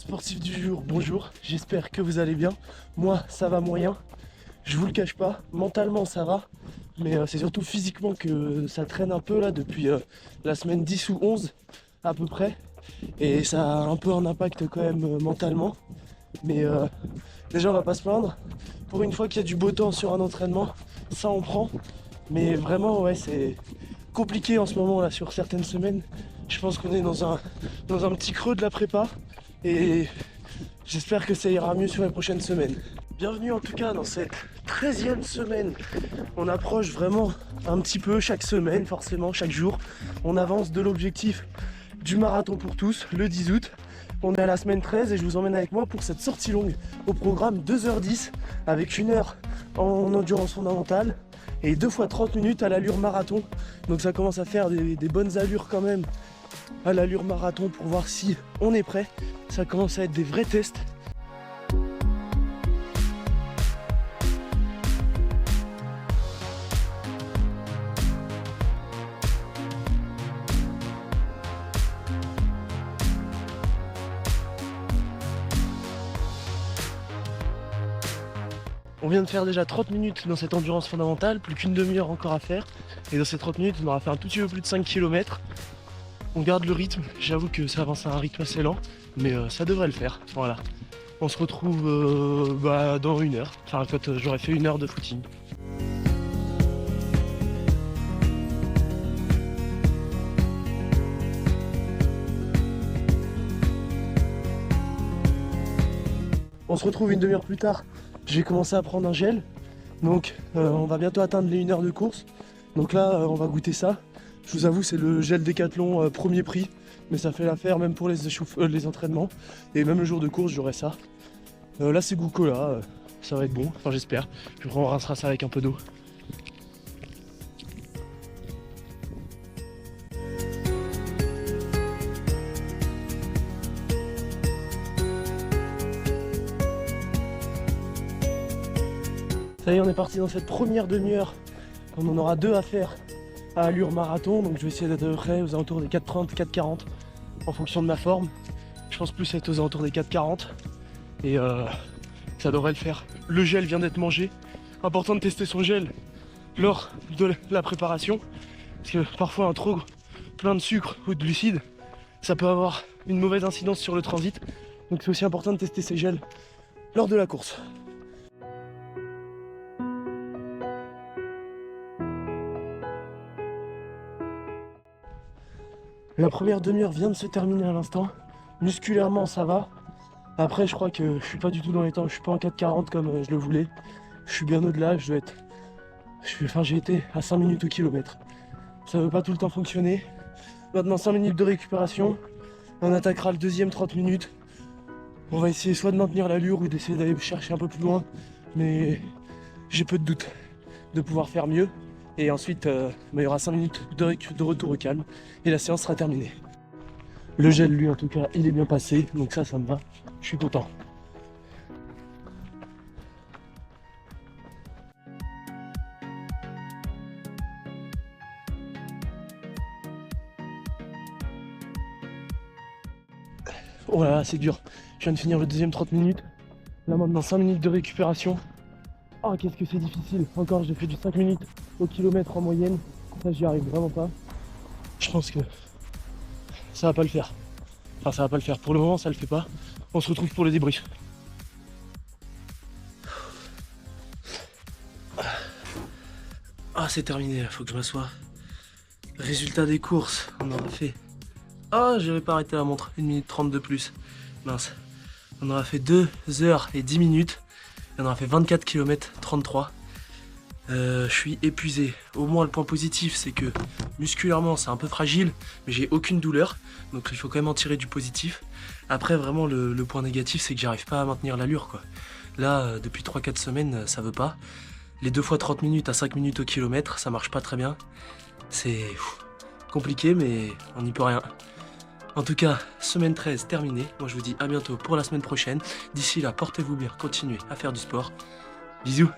Sportif du jour, bonjour, j'espère que vous allez bien. Moi, ça va moyen, je vous le cache pas, mentalement ça va, mais c'est surtout physiquement que ça traîne un peu là depuis la semaine 10 ou 11 à peu près. Et ça a un peu un impact quand même mentalement. Mais déjà on va pas se plaindre. Pour une fois qu'il y a du beau temps sur un entraînement, ça on prend. Mais vraiment ouais c'est compliqué en ce moment là sur certaines semaines. Je pense qu'on est dans un petit creux de la prépa. Et j'espère que ça ira mieux sur les prochaines semaines. Bienvenue en tout cas dans cette 13e semaine. On approche vraiment un petit peu chaque semaine, forcément chaque jour. On avance de l'objectif du marathon pour tous, le 10 août. On est à la semaine 13 et je vous emmène avec moi pour cette sortie longue au programme 2h10 avec 1 heure en endurance fondamentale et 2 fois 30 minutes à l'allure marathon. Donc ça commence à faire des bonnes allures quand même à l'allure marathon pour voir si on est prêt. Ça commence à être des vrais tests. On vient de faire déjà 30 minutes dans cette endurance fondamentale, plus qu'une demi-heure encore à faire. Et dans ces 30 minutes, on aura fait un tout petit peu plus de 5 km. On garde le rythme, j'avoue que ça avance à un rythme assez lent, mais ça devrait le faire. Voilà. On se retrouve dans 1 heure, enfin quand j'aurai fait 1 heure de footing. On se retrouve une demi-heure plus tard. J'ai commencé à prendre un gel, donc on va bientôt atteindre les 1 heure de course. Donc là, on va goûter ça. Je vous avoue, c'est le gel Décathlon premier prix, mais ça fait l'affaire même pour les entraînements. Et même le jour de course, j'aurai ça. Là, c'est goût cola, ça va être bon, enfin j'espère. Puis on rincera ça avec un peu d'eau. Ça y est, on est parti dans cette première demi-heure. On en aura 2 à faire à allure marathon, donc je vais essayer d'être près aux alentours des 4,30, 4,40 en fonction de ma forme. Je pense plus être aux alentours des 4,40 et ça devrait le faire. Le gel vient d'être mangé. Important de tester son gel lors de la préparation parce que parfois un trop plein de sucre ou de glucides, ça peut avoir une mauvaise incidence sur le transit. Donc c'est aussi important de tester ses gels lors de la course. La première demi-heure vient de se terminer à l'instant. Musculairement ça va. Après je crois que je suis pas du tout dans les temps. Je suis pas en 4,40 comme je le voulais. Je suis bien au-delà. Je dois être. J'ai été à 5 minutes au kilomètre. Ça veut pas tout le temps fonctionner. Maintenant 5 minutes de récupération. On attaquera le deuxième 30 minutes. On va essayer soit de maintenir l'allure ou d'essayer d'aller chercher un peu plus loin. Mais j'ai peu de doute de pouvoir faire mieux. Et ensuite, il y aura 5 minutes de retour au calme et la séance sera terminée. Le gel, lui, en tout cas, il est bien passé, donc ça me va. Je suis content. Oh là là, c'est dur. Je viens de finir le deuxième 30 minutes. Là, maintenant, 5 minutes de récupération. Oh, qu'est-ce que c'est difficile. Encore, j'ai fait du 5 minutes au kilomètre en moyenne. Ça, j'y arrive vraiment pas. Je pense que ça va pas le faire. Enfin, ça va pas le faire. Pour le moment, ça le fait pas. On se retrouve pour le débrief. Ah, c'est terminé. Faut que je m'assoie. Résultat des courses. On aura fait. Ah, j'avais pas arrêté la montre. 1 minute 30 de plus. Mince. On aura fait 2 heures et 10 minutes. Et on aura fait 24 km 33. Je suis épuisé. Au moins le point positif c'est que musculairement c'est un peu fragile, mais j'ai aucune douleur, donc il faut quand même en tirer du positif. Après vraiment le point négatif c'est que j'arrive pas à maintenir l'allure quoi. Là depuis 3-4 semaines ça veut pas. Les 2 fois 30 minutes à 5 minutes au kilomètre ça marche pas très bien. C'est compliqué mais on n'y peut rien. En tout cas, semaine 13 terminée. Moi je vous dis à bientôt pour la semaine prochaine. D'ici là, portez-vous bien, continuez à faire du sport. Bisous.